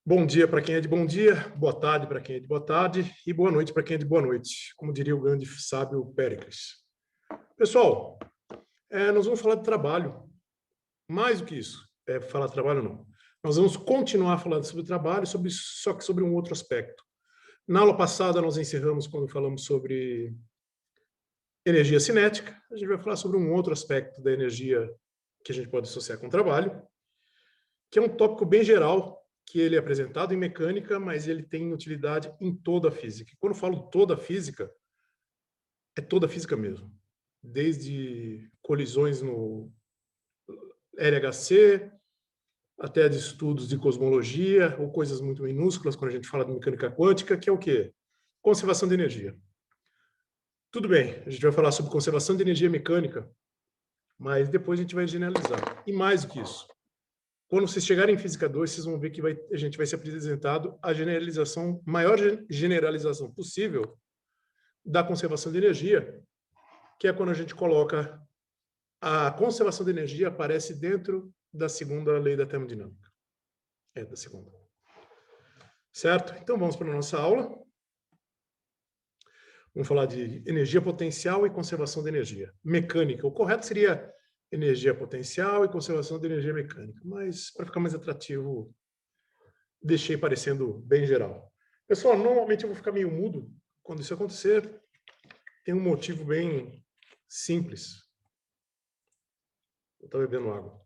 Bom dia para quem é de bom dia, boa tarde para quem é de boa tarde e boa noite para quem é de boa noite, como diria o grande sábio Péricles. Pessoal, nós vamos falar de trabalho. Mais do que isso, falar de trabalho não. Nós vamos continuar falando sobre trabalho, só que sobre um outro aspecto. Na aula passada nós encerramos quando falamos sobre energia cinética. A gente vai falar sobre um outro aspecto da energia que a gente pode associar com o trabalho, que é um tópico bem geral, que ele é apresentado em mecânica, mas ele tem utilidade em toda a física. E quando eu falo toda a física, é toda a física mesmo. Desde colisões no LHC, até de estudos de cosmologia, ou coisas muito minúsculas, quando a gente fala de mecânica quântica, que é o quê? Conservação de energia. Tudo bem, a gente vai falar sobre conservação de energia mecânica, mas depois a gente vai generalizar. E mais do que isso, quando vocês chegarem em Física 2, vocês vão ver que a gente vai ser apresentado a generalização, maior generalização possível da conservação de energia, que é quando a gente coloca a conservação de energia aparece dentro da segunda lei da termodinâmica. Da segunda. Certo? Então vamos para a nossa aula. Vamos falar de energia potencial e conservação de energia. Mecânica. O correto seria energia potencial e conservação de energia mecânica. Mas, para ficar mais atrativo, deixei parecendo bem geral. Pessoal, normalmente eu vou ficar meio mudo quando isso acontecer. Tem um motivo bem simples. Eu estou bebendo água.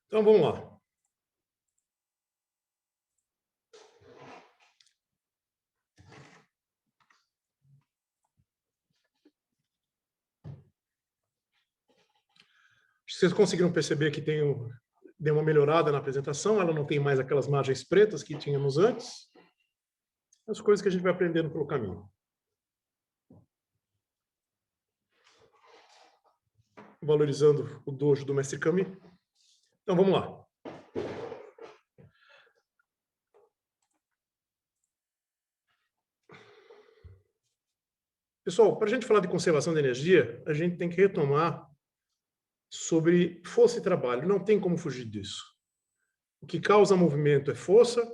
Então, vamos lá. Vocês conseguiram perceber que deu uma melhorada na apresentação, ela não tem mais aquelas margens pretas que tínhamos antes. As coisas que a gente vai aprendendo pelo caminho. Valorizando o dojo do Mestre Kami. Então, vamos lá. Pessoal, para a gente falar de conservação de energia, a gente tem que retomar sobre força e trabalho. Não tem como fugir disso. O que causa movimento é força,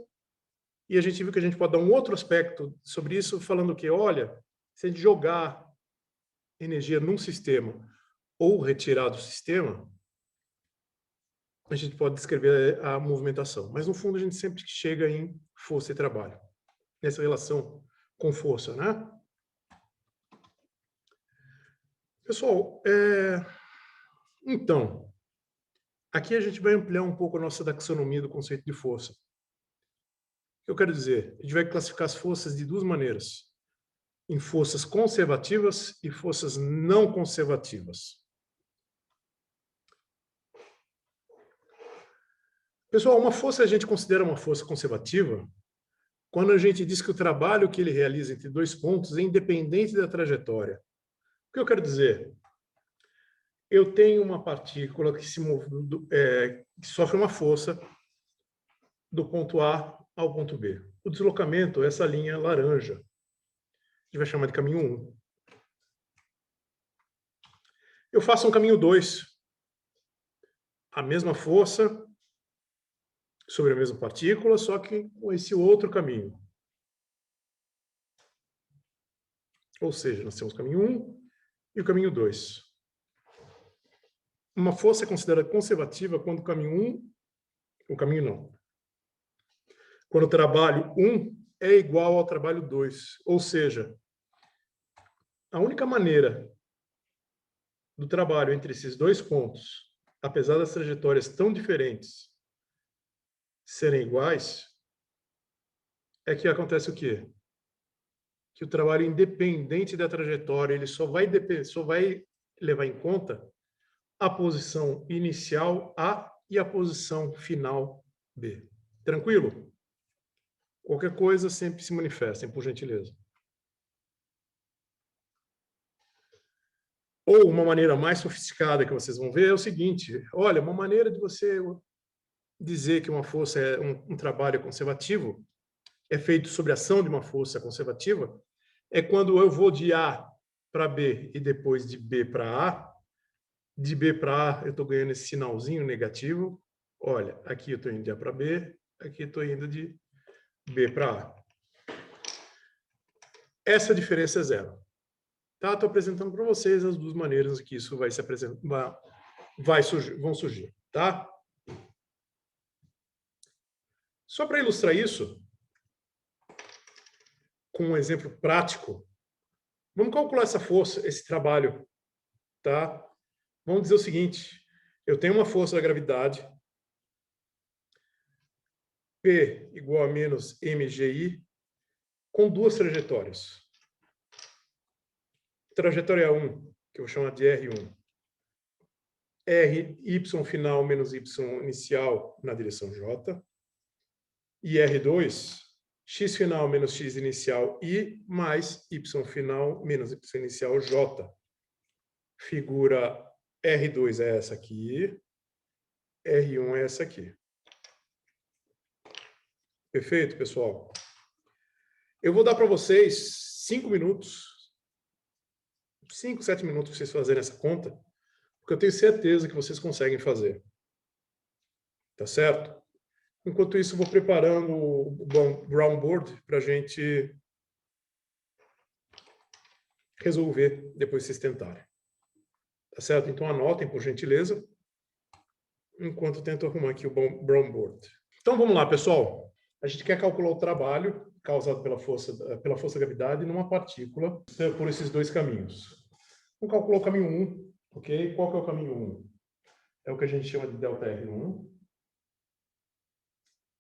e a gente viu que a gente pode dar um outro aspecto sobre isso, falando que, olha, se a gente jogar energia num sistema ou retirar do sistema, a gente pode descrever a movimentação. Mas, no fundo, a gente sempre chega em força e trabalho, nessa relação com força, né? Pessoal, então, aqui a gente vai ampliar um pouco a nossa taxonomia do conceito de força. O que eu quero dizer? A gente vai classificar as forças de duas maneiras. Em forças conservativas e forças não conservativas. Pessoal, uma força a gente considera uma força conservativa quando a gente diz que o trabalho que ele realiza entre dois pontos é independente da trajetória. O que eu quero dizer? Eu tenho uma partícula que que sofre uma força do ponto A ao ponto B. O deslocamento é essa linha laranja. A gente vai chamar de caminho 1. Eu faço um caminho 2. A mesma força sobre a mesma partícula, só que com esse outro caminho. Ou seja, nós temos o caminho 1 e o caminho 2. Uma força é considerada conservativa quando o caminho 1, o caminho não. Quando o trabalho 1 é igual ao trabalho 2. Ou seja, a única maneira do trabalho entre esses dois pontos, apesar das trajetórias tão diferentes serem iguais, é que acontece o quê? Que o trabalho independente da trajetória, ele só vai levar em conta a posição inicial A e a posição final B. Tranquilo? Qualquer coisa sempre se manifestem, por gentileza. Ou uma maneira mais sofisticada que vocês vão ver é o seguinte, olha, uma maneira de você dizer que uma força é um trabalho conservativo é feito sobre a ação de uma força conservativa é quando eu vou de A para B e depois de B para A, De B para A, eu estou ganhando esse sinalzinho negativo. Olha, aqui eu estou indo de A para B, aqui eu estou indo de B para A. Essa diferença é zero. Tá? Estou apresentando para vocês as duas maneiras que isso vai se apresentar, vão surgir. Tá? Só para ilustrar isso, com um exemplo prático, vamos calcular essa força, esse trabalho. Tá? Vamos dizer o seguinte, eu tenho uma força da gravidade, P igual a menos mgi, com duas trajetórias. Trajetória 1, que eu vou chamar de R1. Y final menos Y inicial na direção J. E R2, X final menos X inicial I, mais Y final menos Y inicial J. Figura R2 é essa aqui, R1 é essa aqui. Perfeito, pessoal? Eu vou dar para vocês 5 minutos, 5, 7 minutos para vocês fazerem essa conta, porque eu tenho certeza que vocês conseguem fazer. Tá certo? Enquanto isso, eu vou preparando o brown board para a gente resolver depois que vocês tentarem. Tá certo? Então, anotem, por gentileza, enquanto eu tento arrumar aqui o brown board. Então, vamos lá, pessoal. A gente quer calcular o trabalho causado pela força da gravidade numa partícula por esses dois caminhos. Vamos calcular o caminho 1, ok? Qual que é o caminho 1? É o que a gente chama de delta R1.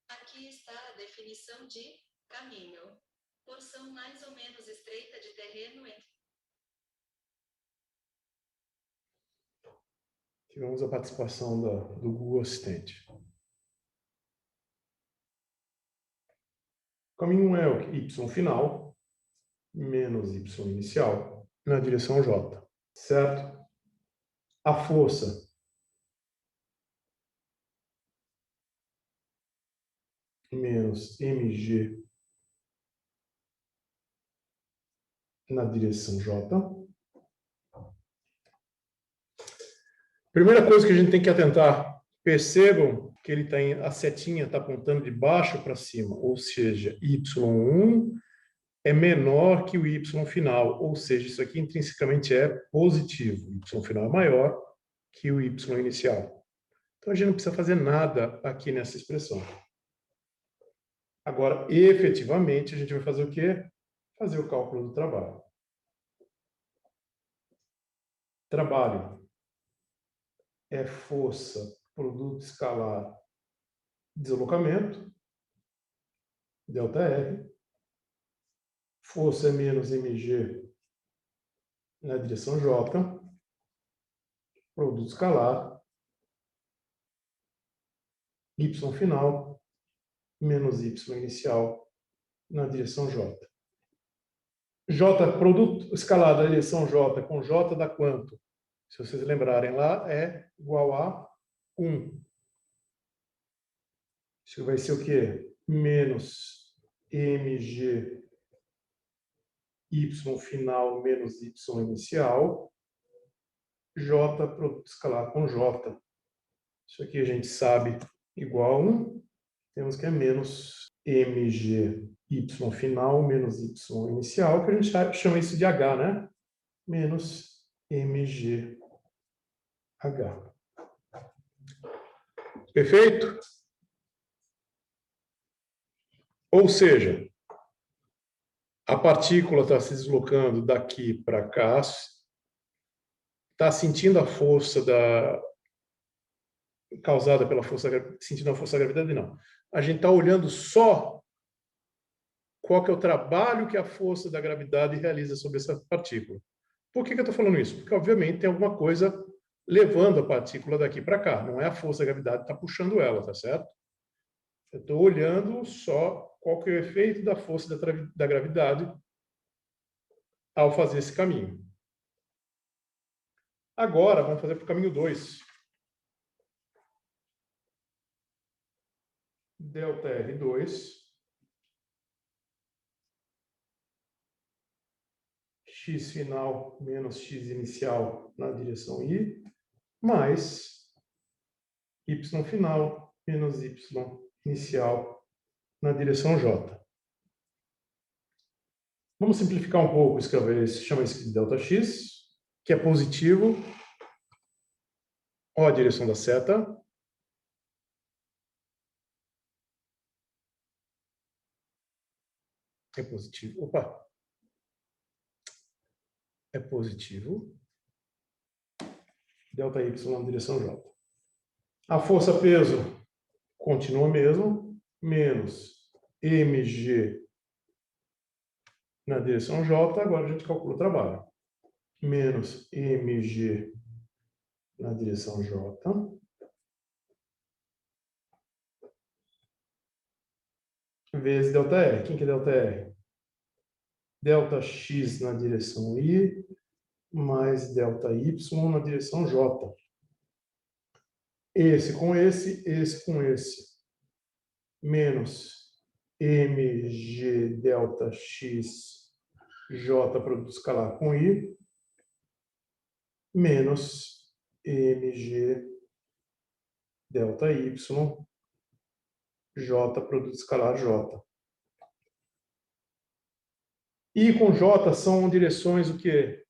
Aqui está a definição de caminho. Porção mais ou menos estreita de terreno entre... Tivemos a participação do Google Assistente. O caminho 1 é o y final menos y inicial na direção J, certo? A força menos mg na direção J. Primeira coisa que a gente tem que atentar, percebam que ele a setinha está apontando de baixo para cima, ou seja, y1 é menor que o y final, ou seja, isso aqui intrinsecamente é positivo. O y final é maior que o y inicial. Então, a gente não precisa fazer nada aqui nessa expressão. Agora, efetivamente, a gente vai fazer o quê? Fazer o cálculo do trabalho. Trabalho é força, produto escalar, deslocamento, ΔR. Força é menos mg na direção J. Produto escalar. Y final menos Y inicial na direção J. J, produto escalar da direção J com J dá quanto? Se vocês lembrarem lá, é igual a 1. Isso vai ser o quê? Menos mg y final menos y inicial, J, produto escalar com J. Isso aqui a gente sabe igual a 1. Temos que é menos mg y final menos y inicial, que a gente chama isso de h, né? Menos mg h. Perfeito? Ou seja, a partícula está se deslocando daqui para cá, está sentindo a força causada pela força, sentindo a força da gravidade, não. A gente está olhando só qual que é o trabalho que a força da gravidade realiza sobre essa partícula. Por que eu estou falando isso? Porque, obviamente, tem alguma coisa levando a partícula daqui para cá. Não é a força da gravidade que está puxando ela, tá certo? Eu estou olhando só qual que é o efeito da força da gravidade ao fazer esse caminho. Agora, vamos fazer para o caminho 2. Delta R2 x final menos x inicial na direção I, mais y final menos y inicial na direção j. Vamos simplificar um pouco, escrever isso, chama isso de ΔX, que é positivo. Ó a direção da seta. É positivo. Opa! É positivo. ΔY na direção j. A força-peso continua mesmo, menos mg na direção j. Agora a gente calcula o trabalho. Menos mg na direção j. Vezes ΔR. Quem que é ΔR? ΔX na direção I, mais ΔY na direção J. Esse com esse, menos mg ΔX J produto escalar com I, menos mg ΔY J produto escalar J. I com J são direções o quê?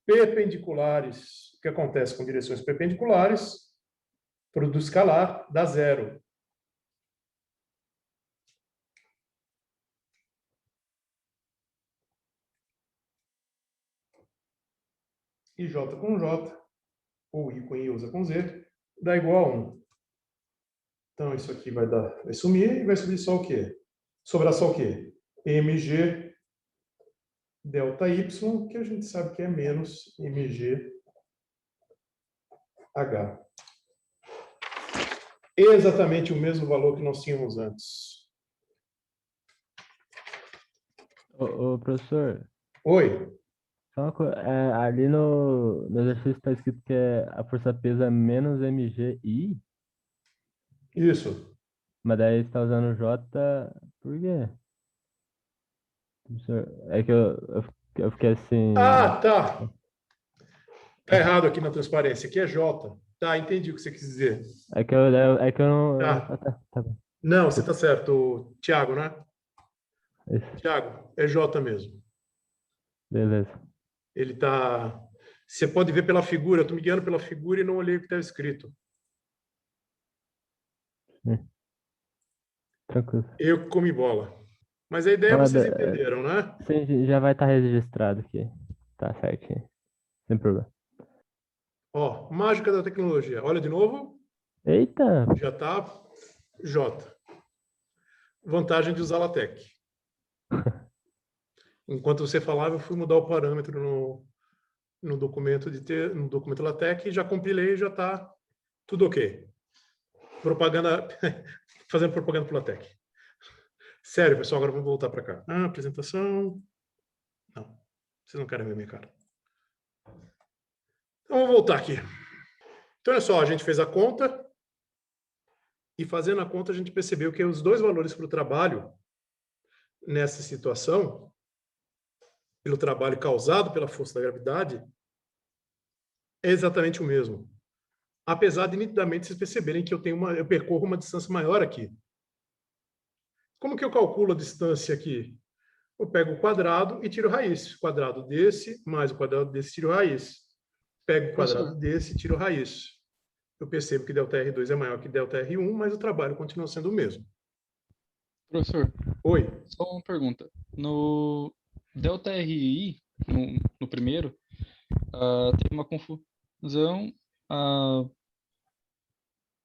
Perpendiculares. O que acontece com direções perpendiculares? Produto escalar dá zero. E J com J, ou I com I usa com Z, dá igual a 1. Então, isso aqui vai sumir e vai subir só o quê? Sobrar só o quê? mg ΔY, que a gente sabe que é menos mg h. Exatamente o mesmo valor que nós tínhamos antes. Ô, professor, Oi? só uma coisa, ali no exercício está escrito que a força-peso é menos mgi, Isso. mas daí você está usando J, por quê? Professor, é que eu fiquei assim... Ah, tá. Tá errado aqui na transparência. Aqui é J. Tá, entendi o que você quis dizer. É que eu não... Tá. Tá bom. Não, você tá certo, Thiago, né? Isso, Thiago, é J mesmo. beleza. Ele tá... Você pode ver pela figura, eu tô me guiando pela figura e não olhei o que está escrito. Tranquilo. Eu que comi bola. Mas a ideia Não, vocês entenderam, né? sim, já vai estar registrado aqui. Tá certinho. Sem problema. Ó, mágica da tecnologia. Olha de novo. Eita! Já tá J. Vantagem de usar LaTeX. Enquanto você falava, eu fui mudar o parâmetro no documento no documento LaTeX e já compilei e já tá tudo ok. Propaganda, fazendo propaganda para o LaTeX. Sério, pessoal, agora vamos voltar para cá. Apresentação. Não, vocês não querem ver minha cara. Então, vamos voltar aqui. Então, olha só, a gente fez a conta e fazendo a conta a gente percebeu que os dois valores para o trabalho nessa situação, pelo trabalho causado pela força da gravidade, é exatamente o mesmo. Apesar de nitidamente vocês perceberem que eu percorro uma distância maior aqui. Como que eu calculo a distância aqui? Eu pego o quadrado e tiro raiz. O quadrado desse mais o quadrado desse, tiro raiz. Pego o quadrado desse e tiro raiz. Eu percebo que ΔR2 é maior que ΔR1, mas o trabalho continua sendo o mesmo. Professor, Oi? só uma pergunta. No ΔRI, no primeiro, teve uma confusão.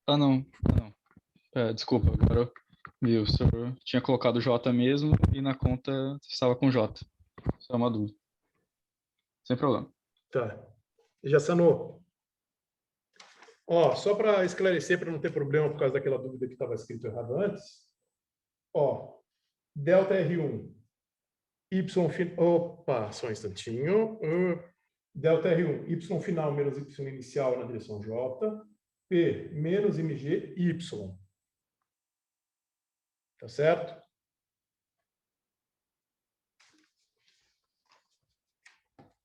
Não. Desculpa, agora eu vi, o senhor tinha colocado J mesmo e na conta estava com J. Só uma dúvida. Sem problema. Tá. Já sanou? Ó, só para esclarecer, para não ter problema por causa daquela dúvida que estava escrito errado antes. Ó, ΔR1, Y final... Opa, só um instantinho. ΔR1, Y final menos Y inicial na direção J. P menos mg, Y. Tá certo?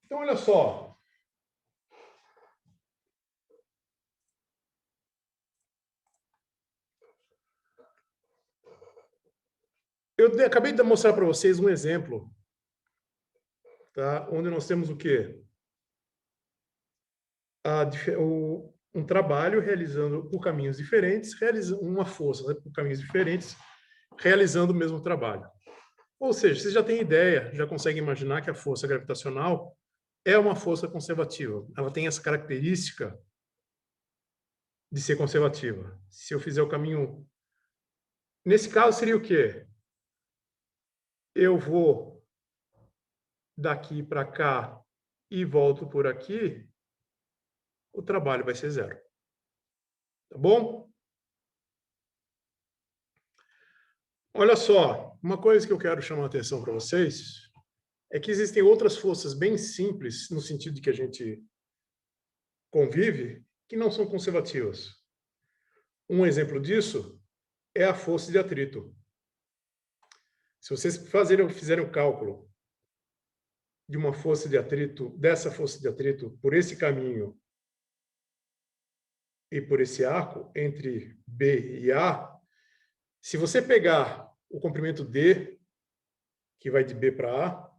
Então, olha só. Eu acabei de mostrar para vocês um exemplo, tá? Onde nós temos o quê? Um trabalho realizando por caminhos diferentes, realizando uma força, né, por caminhos diferentes, realizando o mesmo trabalho. Ou seja, vocês já têm ideia, já conseguem imaginar que a força gravitacional é uma força conservativa. Ela tem essa característica de ser conservativa. Se eu fizer o caminho... Nesse caso, seria o quê? Eu vou daqui para cá e volto por aqui, o trabalho vai ser zero. Tá bom? Olha só, uma coisa que eu quero chamar a atenção para vocês é que existem outras forças bem simples, no sentido de que a gente convive, que não são conservativas. Um exemplo disso é a força de atrito. Se vocês fizerem o cálculo de uma força de atrito, dessa força de atrito por esse caminho e por esse arco, entre B e A, se você pegar o comprimento D, que vai de B para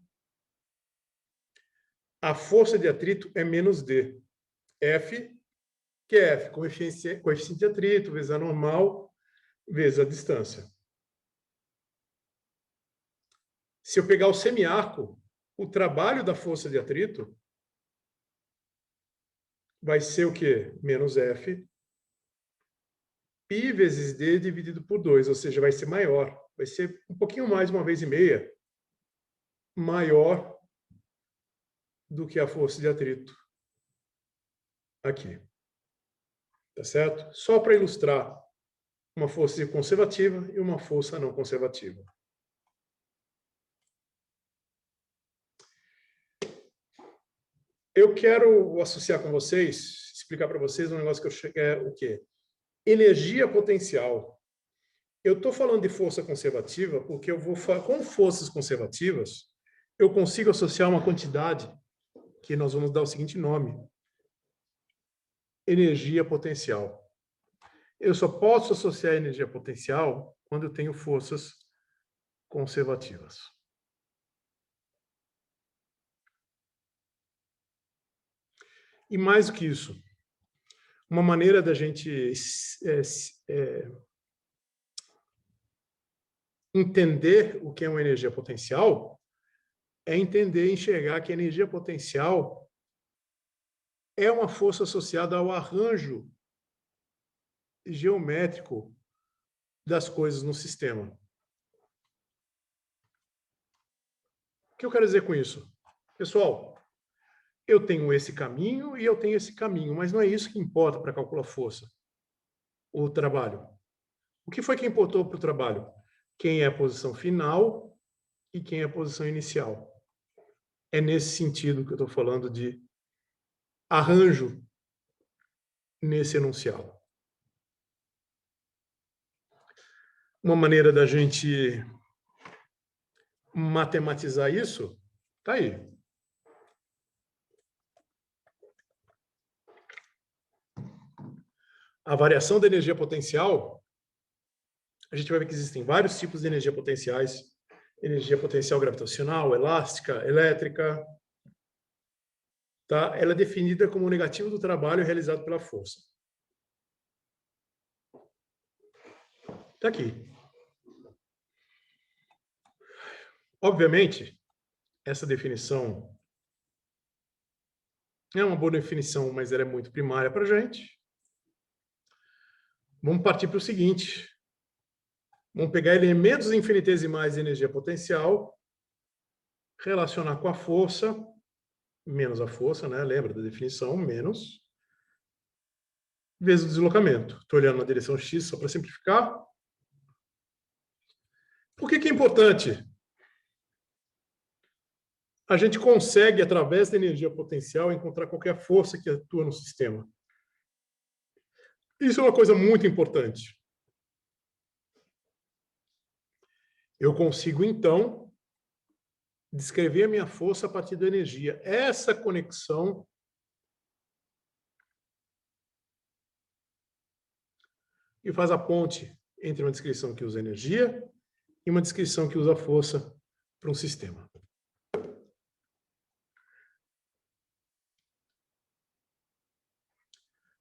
A força de atrito é menos D. F, que é F, coeficiente de atrito, vezes A normal, vezes a distância. Se eu pegar o semiarco, o trabalho da força de atrito vai ser o quê? Menos F, π vezes D dividido por 2, ou seja, vai ser maior. Vai ser um pouquinho mais, 1,5 vezes, maior do que a força de atrito aqui. Tá certo? Só para ilustrar uma força conservativa e uma força não conservativa. Eu quero associar com vocês, explicar para vocês um negócio que eu cheguei, o quê? Energia potencial. Eu estou falando de força conservativa porque eu vou com forças conservativas, eu consigo associar uma quantidade que nós vamos dar o seguinte nome: energia potencial. Eu só posso associar energia potencial quando eu tenho forças conservativas. E mais do que isso, uma maneira da gente entender o que é uma energia potencial é entender e enxergar que a energia potencial é uma força associada ao arranjo geométrico das coisas no sistema. O que eu quero dizer com isso? Pessoal, eu tenho esse caminho e eu tenho esse caminho, mas não é isso que importa para calcular força, o trabalho. O que foi que importou para o trabalho? Quem é a posição final e quem é a posição inicial. É nesse sentido que eu estou falando de arranjo nesse enunciado. Uma maneira da gente matematizar isso está aí. A variação da energia potencial, a gente vai ver que existem vários tipos de energia potenciais. Energia potencial gravitacional, elástica, elétrica. Tá? Ela é definida como o negativo do trabalho realizado pela força. Está aqui. Obviamente, essa definição é uma boa definição, mas ela é muito primária para a gente. Vamos partir para o seguinte. Vamos pegar elementos infinitesimais de energia potencial, relacionar com a força, menos a força, né? Lembra da definição, menos, vezes o deslocamento. Estou olhando na direção X só para simplificar. Por que é importante? A gente consegue, através da energia potencial, encontrar qualquer força que atua no sistema. Isso é uma coisa muito importante. Eu consigo, então, descrever a minha força a partir da energia. Essa conexão que faz a ponte entre uma descrição que usa energia e uma descrição que usa a força para um sistema.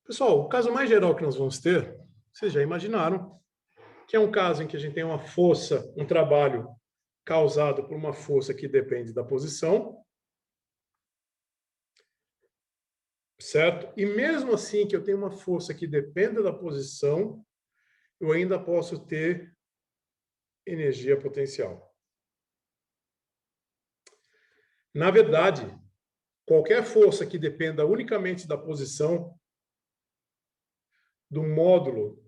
Pessoal, o caso mais geral que nós vamos ter, vocês já imaginaram, que é um caso em que a gente tem uma força, um trabalho causado por uma força que depende da posição, certo? E mesmo assim que eu tenho uma força que dependa da posição, eu ainda posso ter energia potencial. Na verdade, qualquer força que dependa unicamente da posição do módulo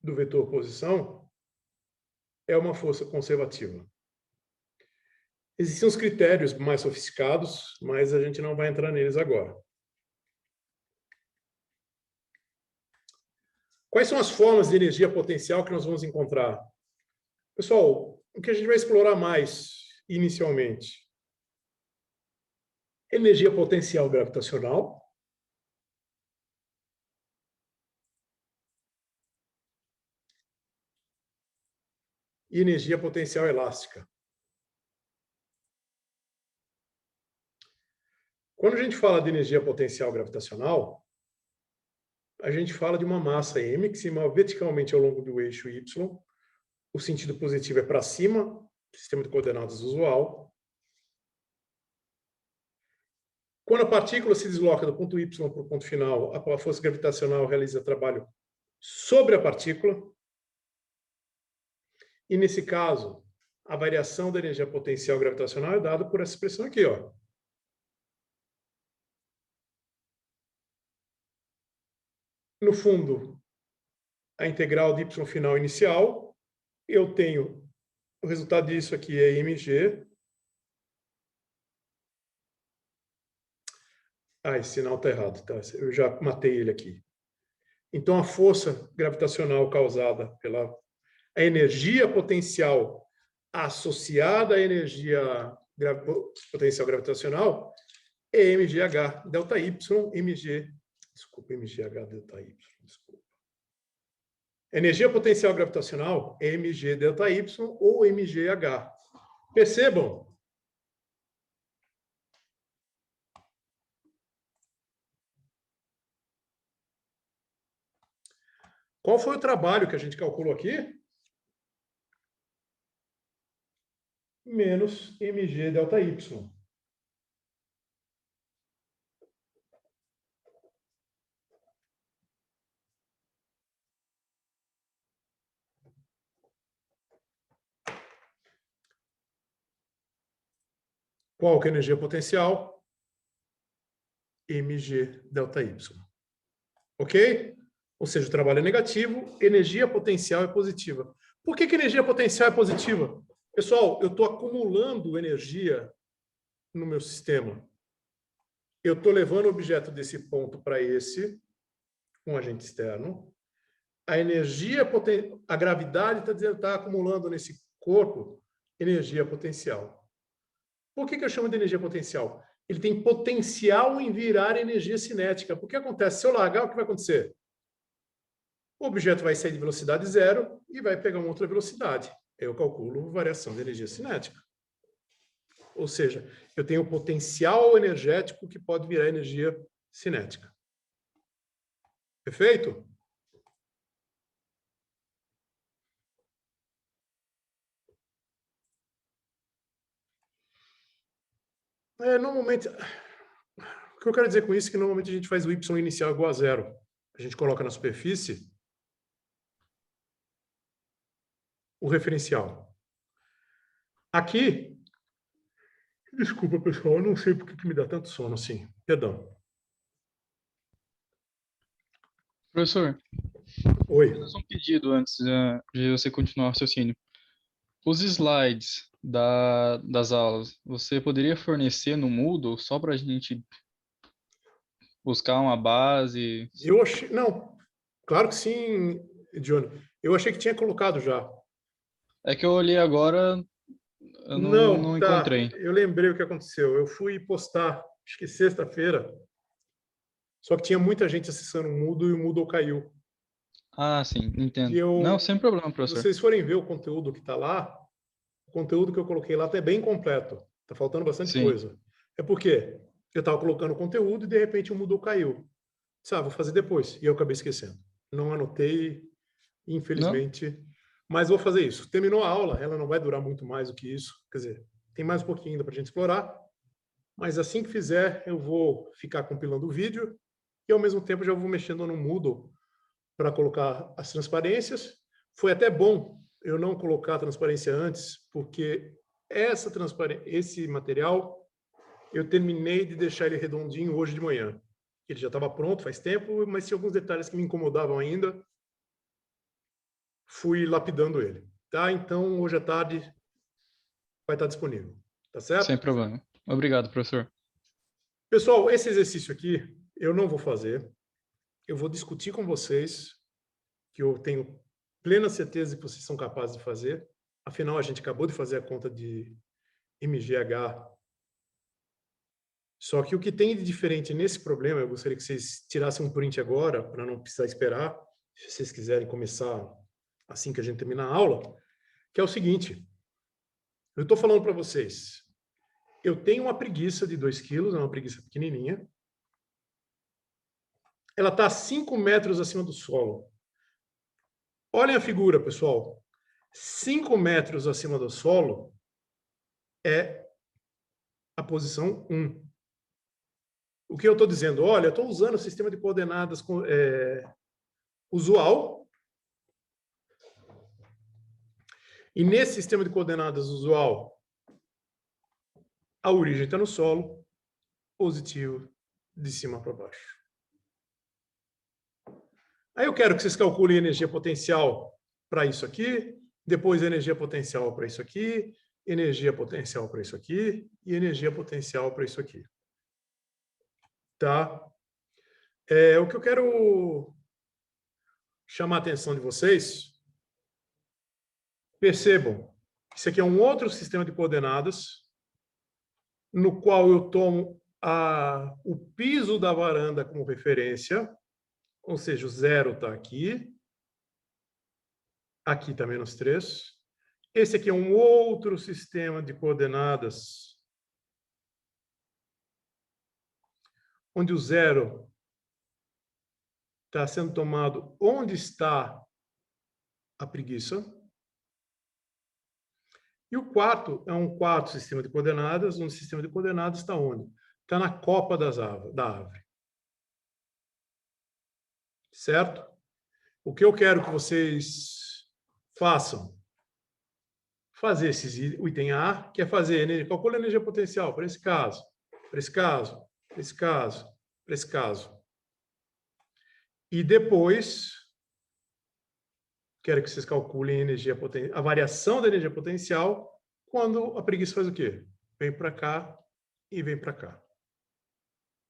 do vetor posição é uma força conservativa. Existem uns critérios mais sofisticados, mas a gente não vai entrar neles agora. Quais são as formas de energia potencial que nós vamos encontrar? Pessoal, o que a gente vai explorar mais inicialmente? Energia potencial gravitacional. E energia potencial elástica. Quando a gente fala de energia potencial gravitacional, a gente fala de uma massa m que se move verticalmente ao longo do eixo y. O sentido positivo é para cima, sistema de coordenadas usual. Quando a partícula se desloca do ponto y para o ponto final, a força gravitacional realiza trabalho sobre a partícula. E, nesse caso, a variação da energia potencial gravitacional é dada por essa expressão aqui, ó. No fundo, a integral de y final inicial, eu tenho, o resultado disso aqui é mg. Esse sinal está errado, tá? Eu já matei ele aqui. Então, a força gravitacional causada pela a energia potencial associada à energia potencial gravitacional é mgh, delta y, mg, desculpa, mgh, delta y, desculpa. Energia potencial gravitacional é mg, delta y ou mgh. Percebam? Qual foi o trabalho que a gente calculou aqui? Menos mg delta y. Qual que é a energia potencial? mg delta y. Ok? Ou seja, o trabalho é negativo, energia potencial é positiva. Por que energia potencial é positiva? Pessoal, eu estou acumulando energia no meu sistema. Eu estou levando o objeto desse ponto para esse, um agente externo. A energia a gravidade está acumulando nesse corpo energia potencial. Por que eu chamo de energia potencial? Ele tem potencial em virar energia cinética. Porque acontece? Se eu largar, o que vai acontecer? O objeto vai sair de velocidade zero e vai pegar uma outra velocidade. Eu calculo variação de energia cinética. Ou seja, eu tenho potencial energético que pode virar energia cinética. Perfeito? Normalmente, o que eu quero dizer com isso é que normalmente a gente faz o y inicial igual a zero. A gente coloca na superfície o referencial. Aqui, desculpa, pessoal, eu não sei por que me dá tanto sono assim. Perdão. Professor, Oi. vou fazer um pedido antes de você continuar o raciocínio. Os slides das aulas, você poderia fornecer no Moodle só para a gente buscar uma base? Eu achei... Não, claro que sim, Johnny. Eu achei que tinha colocado já. É que eu olhei agora, eu não tá. encontrei. Eu lembrei o que aconteceu. Eu fui postar, acho que sexta-feira, só que tinha muita gente acessando o Moodle e o Moodle caiu. Ah, sim, entendo. E Não, sem problema, se professor. vocês forem ver o conteúdo que está lá, o conteúdo que eu coloquei lá está bem completo. Está faltando bastante Sim. coisa. É porque eu estava colocando o conteúdo e, de repente, o Moodle caiu. Sabe, vou fazer depois. E eu acabei esquecendo. Não anotei, Não? infelizmente. Mas vou fazer isso. Terminou a aula, ela não vai durar muito mais do que isso. Quer dizer, tem mais um pouquinho ainda para a gente explorar. Mas assim que fizer, eu vou ficar compilando o vídeo e, ao mesmo tempo, já vou mexendo no Moodle para colocar as transparências. Foi até bom eu não colocar a transparência antes, porque esse material eu terminei de deixar ele redondinho hoje de manhã. Ele já estava pronto faz tempo, mas tinha alguns detalhes que me incomodavam ainda. Fui lapidando ele. Tá? Então, hoje à tarde vai estar disponível. Tá Sem certo? problema. Obrigado, professor. Pessoal, esse exercício aqui eu não vou fazer. Eu vou discutir com vocês, que eu tenho plena certeza que vocês são capazes de fazer. Afinal, a gente acabou de fazer a conta de MGH. Só que o que tem de diferente nesse problema, eu gostaria que vocês tirassem um print agora, para não precisar esperar, se vocês quiserem começar assim que a gente terminar a aula, que é o seguinte. Eu estou falando para vocês, eu tenho uma preguiça de 2 quilos, é uma preguiça pequenininha. Ela está a 5 metros acima do solo. Olhem a figura, pessoal. 5 metros acima do solo é a posição 1. O que eu estou dizendo? Olha, eu estou usando o sistema de coordenadas usual. E nesse sistema de coordenadas usual, a origem está no solo, positivo, de cima para baixo. Aí eu quero que vocês calculem a energia potencial para isso aqui, depois energia potencial para isso aqui, energia potencial para isso aqui e energia potencial para isso aqui. Tá? O que eu quero chamar a atenção de vocês, percebam, isso aqui é um outro sistema de coordenadas, no qual eu tomo o piso da varanda como referência, ou seja, o 0 está aqui, aqui está -3. Esse aqui é um outro sistema de coordenadas, onde o 0 está sendo tomado onde está a preguiça. E o quarto é um quarto sistema de coordenadas, onde o sistema de coordenadas está onde? Está na copa da árvore. Certo? O que eu quero que vocês façam? Fazer o item A, que é fazer, calcula a energia potencial para esse caso, para esse caso, para esse caso, para esse caso. E depois, quero que vocês calculem a variação da energia potencial quando a preguiça faz o quê? Vem para cá e vem para cá.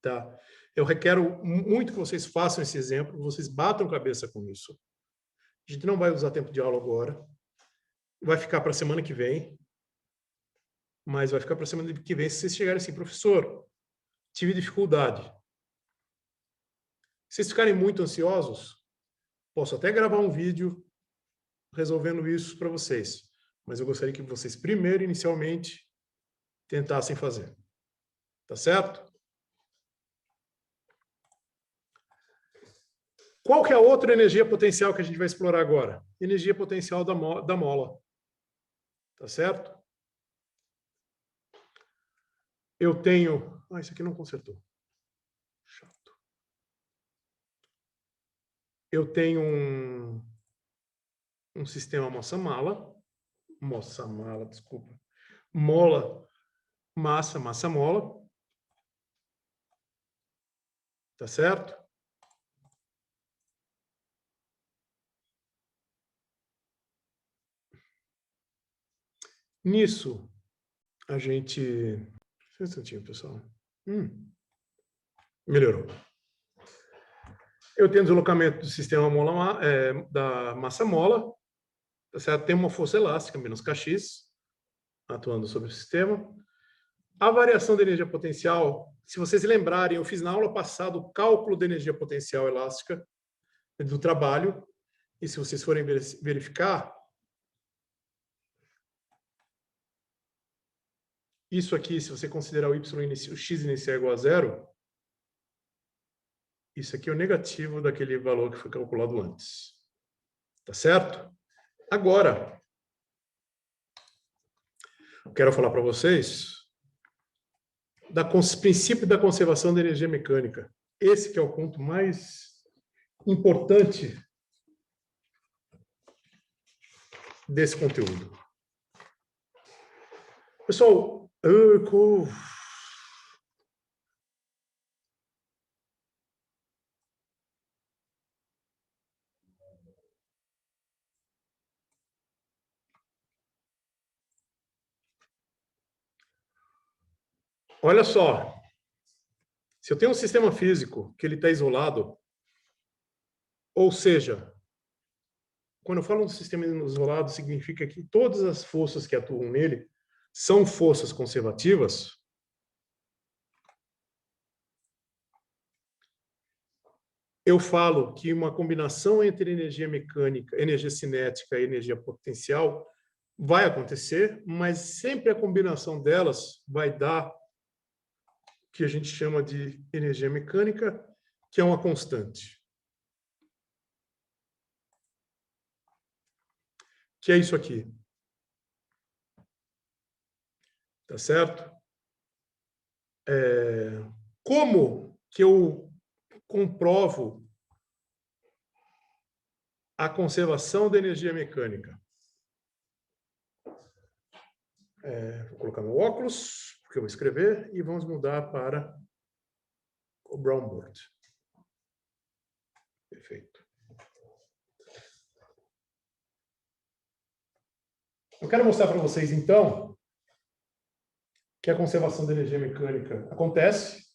Tá? Eu requero muito que vocês façam esse exemplo, vocês batam cabeça com isso. A gente não vai usar tempo de aula agora. Vai ficar para a semana que vem. Mas vai ficar para a semana que vem se vocês chegarem assim, professor, tive dificuldade. Se vocês ficarem muito ansiosos, posso até gravar um vídeo resolvendo isso para vocês. Mas eu gostaria que vocês primeiro, inicialmente, tentassem fazer. Tá certo? Qual que é a outra energia potencial que a gente vai explorar agora? Energia potencial da mola. Tá certo? Eu tenho... isso aqui não consertou. Chato. Eu tenho um sistema massa-mola, desculpa. Mola, massa, massa-mola. Tá certo? Nisso, a gente... Só um instantinho, pessoal. Melhorou. Eu tenho deslocamento do sistema mola, da massa-mola, tá certo? Tem uma força elástica, menos Kx, atuando sobre o sistema. A variação da energia potencial, se vocês lembrarem, eu fiz na aula passada o cálculo da energia potencial elástica do trabalho, e se vocês forem verificar, isso aqui, se você considerar o o x inicial igual a zero, isso aqui é o negativo daquele valor que foi calculado antes. Tá certo? Agora, eu quero falar para vocês do princípio da conservação da energia mecânica. Esse que é o ponto mais importante desse conteúdo. Pessoal, olha só, se eu tenho um sistema físico que ele está isolado, ou seja, quando eu falo de sistema isolado, significa que todas as forças que atuam nele são forças conservativas. Eu falo que uma combinação entre energia mecânica, energia cinética e energia potencial vai acontecer, mas sempre a combinação delas vai dar o que a gente chama de energia mecânica, que é uma constante. Que é isso aqui. Tá certo? Como que eu comprovo a conservação da energia mecânica? Vou colocar meu óculos, porque eu vou escrever, e vamos mudar para o brown board. Perfeito. Eu quero mostrar para vocês, então, que a conservação da energia mecânica acontece.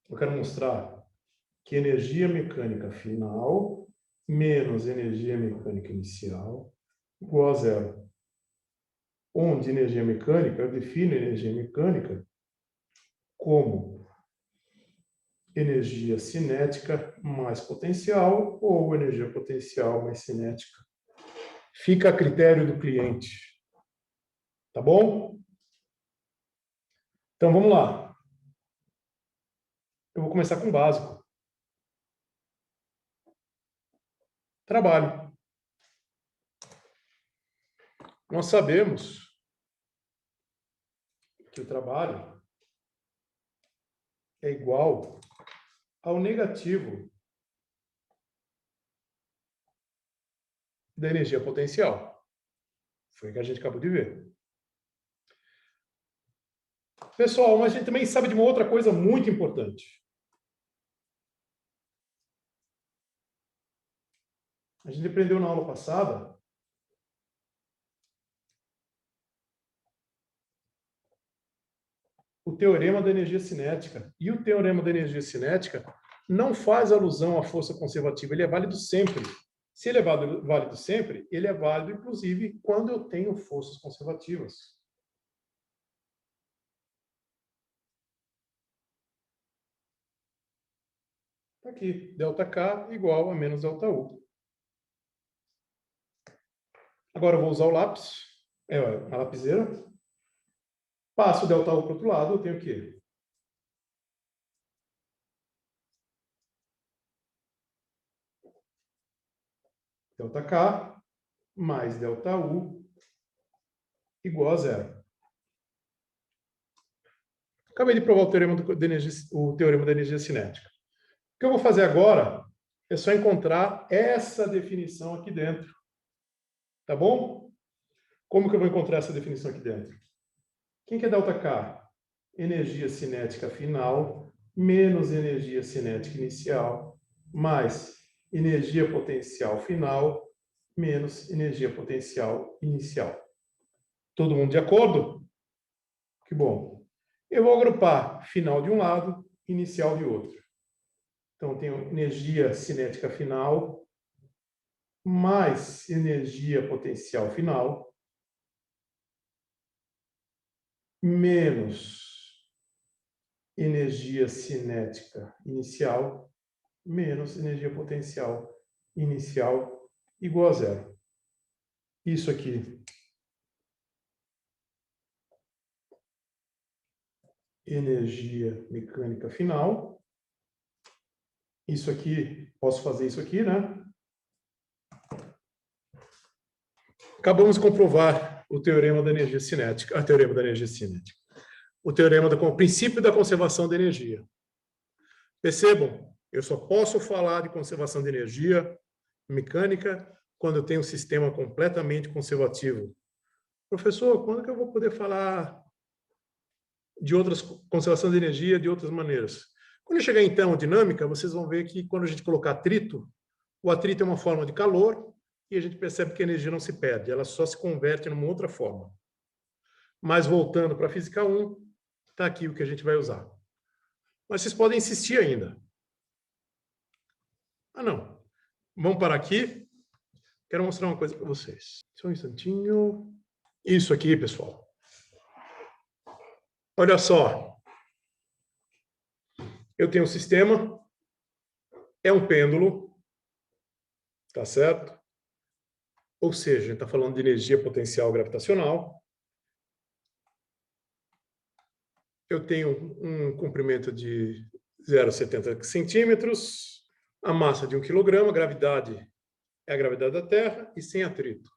Eu quero mostrar que energia mecânica final menos energia mecânica inicial igual a zero. Onde energia mecânica, eu defino energia mecânica como energia cinética mais potencial ou energia potencial mais cinética. Fica a critério do cliente. Tá bom? Então, vamos lá. Eu vou começar com o básico. Trabalho. Nós sabemos que o trabalho é igual ao negativo da energia potencial. Foi o que a gente acabou de ver. Pessoal, mas a gente também sabe de uma outra coisa muito importante. A gente aprendeu na aula passada o teorema da energia cinética. E o teorema da energia cinética não faz alusão à força conservativa, ele é válido sempre. Se ele é válido sempre, ele é válido, inclusive, quando eu tenho forças conservativas. Está aqui, ΔK igual a menos ΔU. Agora eu vou usar o lápis, a lapiseira. Passo o ΔU para o outro lado, eu tenho o quê? ΔK mais ΔU igual a zero. Acabei de provar o teorema da energia cinética. O que eu vou fazer agora é só encontrar essa definição aqui dentro. Tá bom? Como que eu vou encontrar essa definição aqui dentro? Quem que é ΔK? Energia cinética final menos energia cinética inicial mais energia potencial final menos energia potencial inicial. Todo mundo de acordo? Que bom. Eu vou agrupar final de um lado, inicial de outro. Então, eu tenho energia cinética final mais energia potencial final menos energia cinética inicial menos energia potencial inicial igual a zero. Isso aqui, energia mecânica final. Isso aqui, posso fazer isso aqui, né? Acabamos de comprovar o teorema da energia cinética, o teorema do princípio da conservação da energia. Percebam, eu só posso falar de conservação de energia mecânica quando eu tenho um sistema completamente conservativo. Professor, quando que eu vou poder falar de outras conservação de energia de outras maneiras? Quando eu chegar em termodinâmica, vocês vão ver que quando a gente colocar atrito, o atrito é uma forma de calor e a gente percebe que a energia não se perde, ela só se converte numa outra forma. Mas voltando para a física 1, está aqui o que a gente vai usar. Mas vocês podem insistir ainda. Ah, não. Vamos parar aqui. Quero mostrar uma coisa para vocês. Só um instantinho. Isso aqui, pessoal. Olha só. Eu tenho um sistema. É um pêndulo. Tá certo? Ou seja, a gente está falando de energia potencial gravitacional. Eu tenho um comprimento de 0,70 centímetros, a massa de 1 quilograma, a gravidade é a gravidade da Terra e sem atrito.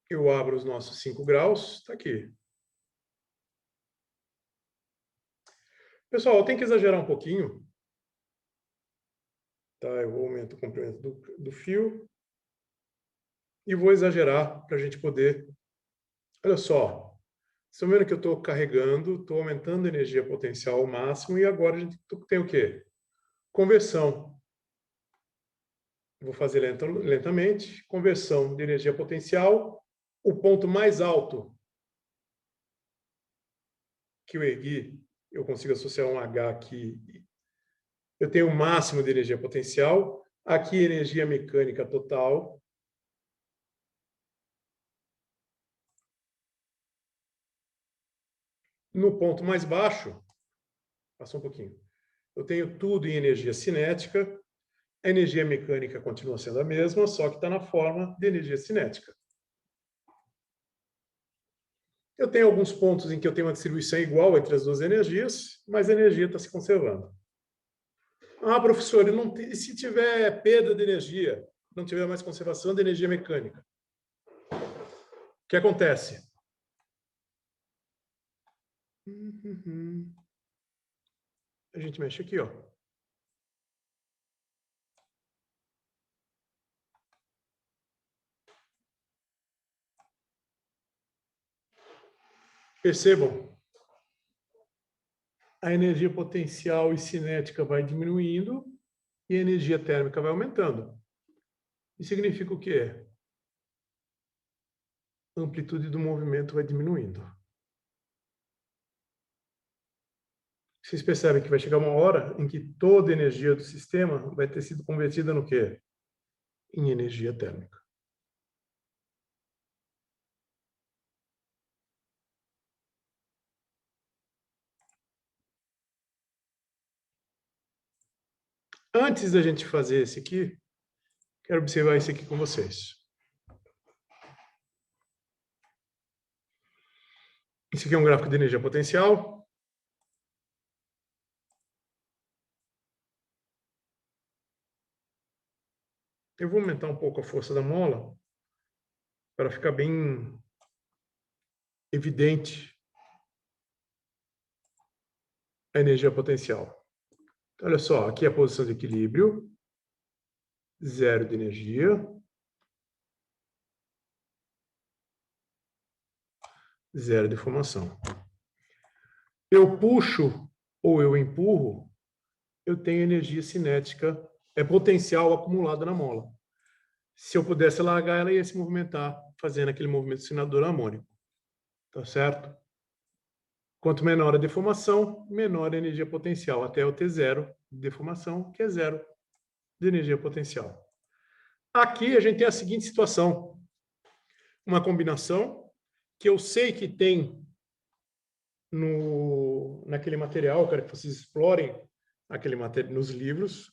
Eu abro os nossos 5 graus, está aqui. Pessoal, eu tenho que exagerar um pouquinho. Tá, eu vou aumentar o comprimento do fio e vou exagerar para a gente poder... Olha só. Estão vendo que eu estou carregando, estou aumentando a energia potencial ao máximo e agora a gente tem o quê? Conversão. Vou fazer lentamente. Conversão de energia potencial. O ponto mais alto que eu ergui, eu consigo associar um H aqui. Eu tenho o máximo de energia potencial. Aqui, energia mecânica total. No ponto mais baixo, passa um pouquinho, eu tenho tudo em energia cinética, a energia mecânica continua sendo a mesma, só que está na forma de energia cinética. Eu tenho alguns pontos em que eu tenho uma distribuição igual entre as duas energias, mas a energia está se conservando. Ah, professor, e se tiver perda de energia, não tiver mais conservação de energia mecânica? O que acontece? A gente mexe aqui, ó. Percebam, a energia potencial e cinética vai diminuindo e a energia térmica vai aumentando. Isso significa o quê? A amplitude do movimento vai diminuindo. Vocês percebem que vai chegar uma hora em que toda a energia do sistema vai ter sido convertida no quê? Em energia térmica. Antes da gente fazer esse aqui, quero observar esse aqui com vocês. Esse aqui é um gráfico de energia potencial. Eu vou aumentar um pouco a força da mola para ficar bem evidente a energia potencial. Olha só, aqui é a posição de equilíbrio, zero de energia. Zero de formação. Eu puxo ou eu empurro, eu tenho energia cinética, é potencial acumulada na mola. Se eu pudesse largar, ela ia se movimentar, fazendo aquele movimento oscilador harmônico. Tá certo? Quanto menor a deformação, menor a energia potencial, até eu ter zero de deformação, que é zero de energia potencial. Aqui a gente tem a seguinte situação. Uma combinação que eu sei que tem naquele material, quero que vocês explorem aquele material nos livros,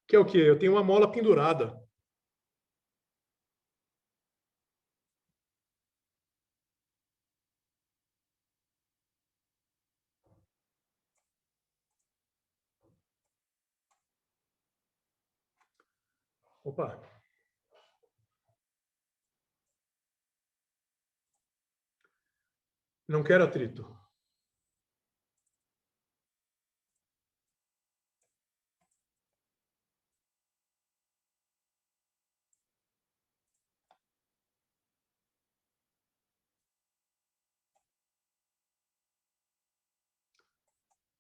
que é o quê? Eu tenho uma mola pendurada. Opa. Não quero atrito.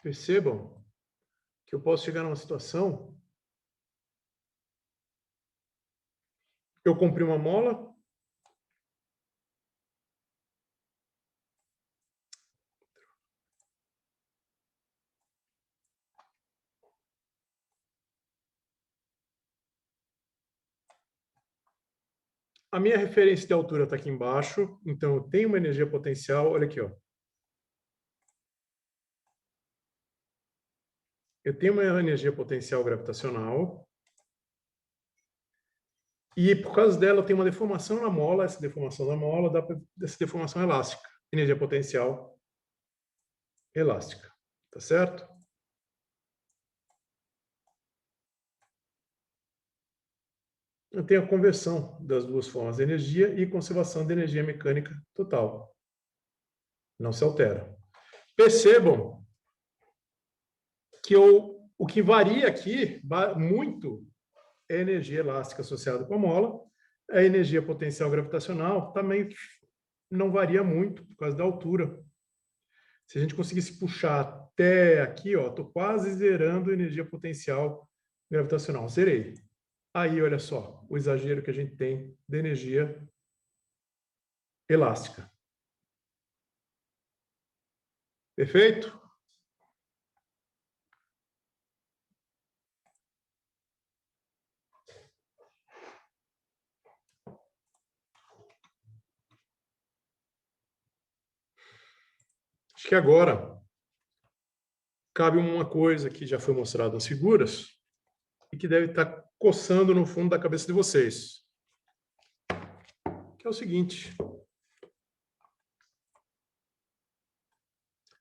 Percebam que eu posso chegar numa situação, eu comprei uma mola, a minha referência de altura está aqui embaixo, então eu tenho uma energia potencial, olha aqui, ó. Eu tenho uma energia potencial gravitacional, e por causa dela eu tenho uma deformação na mola, essa deformação da mola dá para essa deformação elástica, energia potencial elástica, tá certo? Eu tenho a conversão das duas formas de energia e conservação de energia mecânica total. Não se altera. Percebam que o que varia aqui muito é a energia elástica associada com a mola, a energia potencial gravitacional também não varia muito por causa da altura. Se a gente conseguisse puxar até aqui, ó, estou quase zerando a energia potencial gravitacional. Zerei. Aí, olha só, o exagero que a gente tem de energia elástica. Perfeito? Acho que agora cabe uma coisa que já foi mostrada nas figuras e que deve estar coçando no fundo da cabeça de vocês. Que é o seguinte.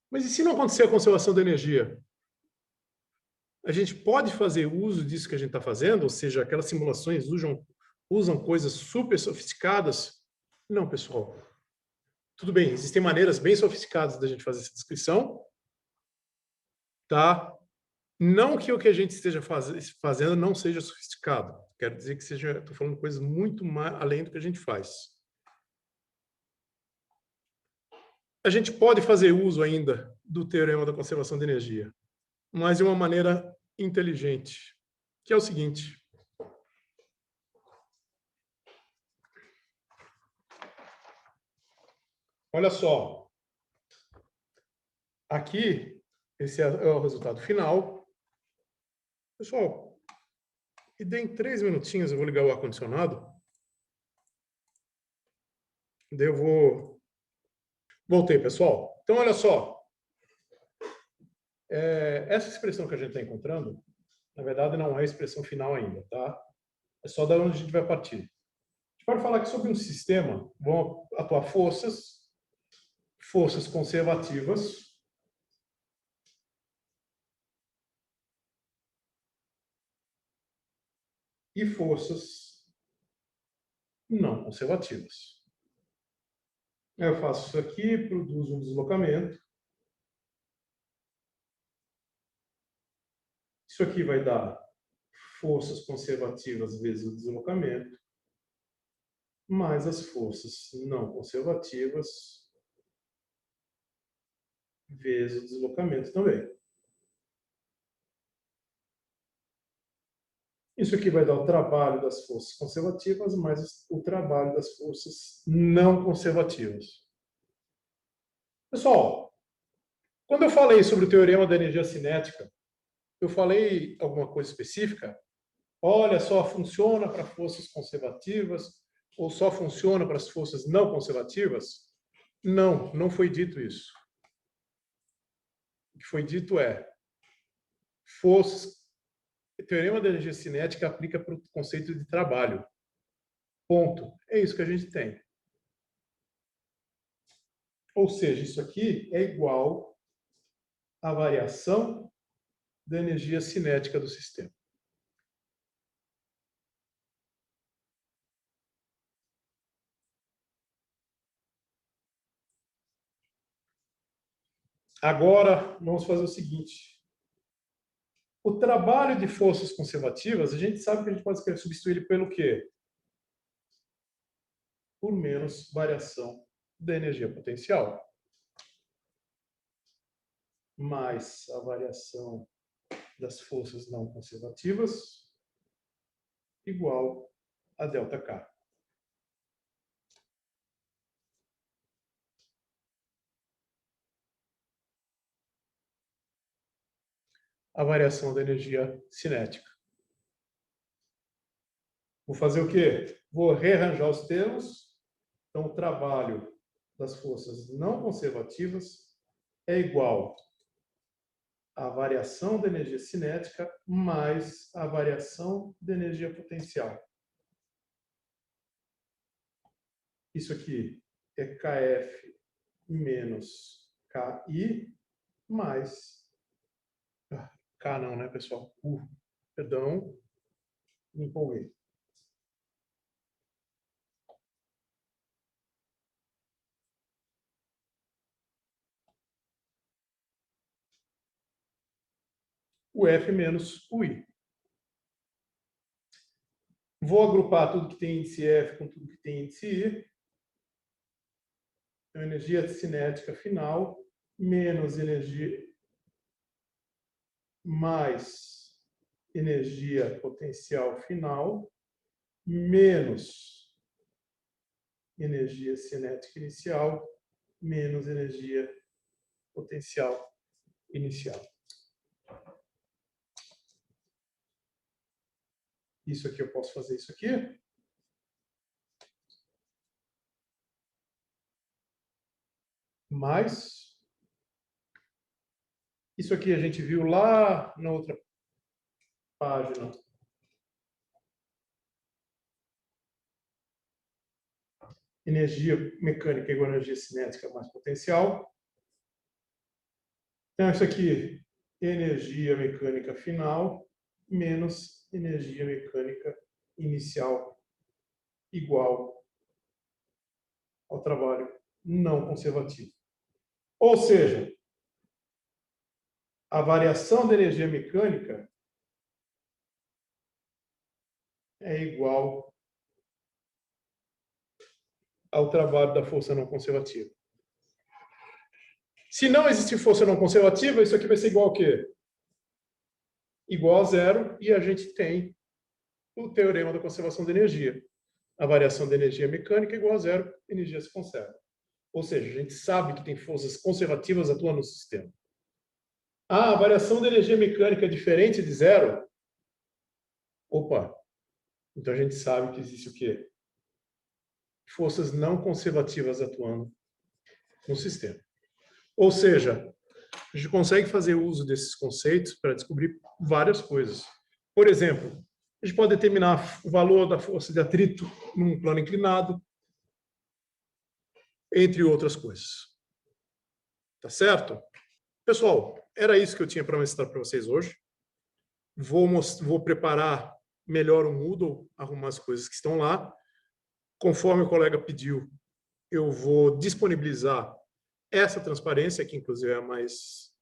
Mas e se não acontecer a conservação da energia? A gente pode fazer uso disso que a gente está fazendo, ou seja, aquelas simulações usam coisas super sofisticadas? Não, pessoal. Tudo bem, existem maneiras bem sofisticadas da gente fazer essa descrição, tá? Não que o que a gente esteja fazendo não seja sofisticado. Quero dizer que estou falando coisas muito mais além do que a gente faz. A gente pode fazer uso ainda do teorema da conservação de energia, mas de uma maneira inteligente, que é o seguinte. Olha só. Aqui, esse é o resultado final. Pessoal, e em 3 minutinhos eu vou ligar o ar-condicionado. Daí eu vou... Voltei, pessoal. Então, olha só. Essa expressão que a gente está encontrando, na verdade, não é a expressão final ainda, tá? É só da onde a gente vai partir. A gente pode falar que sobre um sistema vão atuar forças conservativas, e forças não conservativas. Eu faço isso aqui, produzo um deslocamento. Isso aqui vai dar forças conservativas vezes o deslocamento, mais as forças não conservativas vezes o deslocamento também. Isso aqui vai dar o trabalho das forças conservativas mais o trabalho das forças não conservativas. Pessoal, quando eu falei sobre o teorema da energia cinética, eu falei alguma coisa específica? Olha, só funciona para forças conservativas ou só funciona para as forças não conservativas? Não, não foi dito isso. O que foi dito é, forças. O teorema da energia cinética aplica para o conceito de trabalho. Ponto. É isso que a gente tem. Ou seja, isso aqui é igual à variação da energia cinética do sistema. Agora, vamos fazer o seguinte. O trabalho de forças conservativas, a gente sabe que a gente pode substituir ele pelo quê? Por menos variação da energia potencial. Mais a variação das forças não conservativas igual a ΔK. A variação da energia cinética. Vou fazer o quê? Vou rearranjar os termos. Então, o trabalho das forças não conservativas é igual à variação da energia cinética mais a variação da energia potencial. Isso aqui é KF menos KI mais... K não, né, pessoal? Perdão, me empolguei. O F menos o I. Vou agrupar tudo que tem índice F com tudo que tem índice I. Então, energia cinética final menos energia mais energia potencial final menos energia cinética inicial menos energia potencial inicial. Isso aqui eu posso fazer isso aqui. Mais. Isso aqui a gente viu lá na outra página. Energia mecânica igual a energia cinética mais potencial. Então, isso aqui, energia mecânica final menos energia mecânica inicial igual ao trabalho não conservativo. Ou seja, a variação da energia mecânica é igual ao trabalho da força não conservativa. Se não existir força não conservativa, isso aqui vai ser igual ao quê? Igual a zero, e a gente tem o teorema da conservação de energia. A variação da energia mecânica é igual a zero, a energia se conserva. Ou seja, a gente sabe que tem forças conservativas atuando no sistema. Ah, a variação da energia mecânica é diferente de zero? Opa! Então a gente sabe que existe o quê? Forças não conservativas atuando no sistema. Ou seja, a gente consegue fazer uso desses conceitos para descobrir várias coisas. Por exemplo, a gente pode determinar o valor da força de atrito num plano inclinado, entre outras coisas. Tá certo? Pessoal, era isso que eu tinha para mostrar para vocês hoje. Vou preparar melhor o Moodle, arrumar as coisas que estão lá. Conforme o colega pediu, eu vou disponibilizar essa transparência, que inclusive é a mais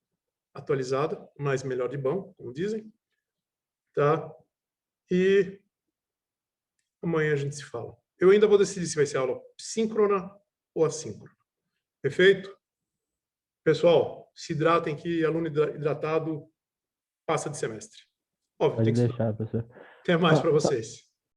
atualizada, mais melhor de bom, como dizem. Tá? E amanhã a gente se fala. Eu ainda vou decidir se vai ser aula síncrona ou assíncrona. Perfeito? Pessoal, se hidratem, que aluno hidratado passa de semestre. Óbvio, Pode tem que deixar, estudar. professor. Até mais para vocês.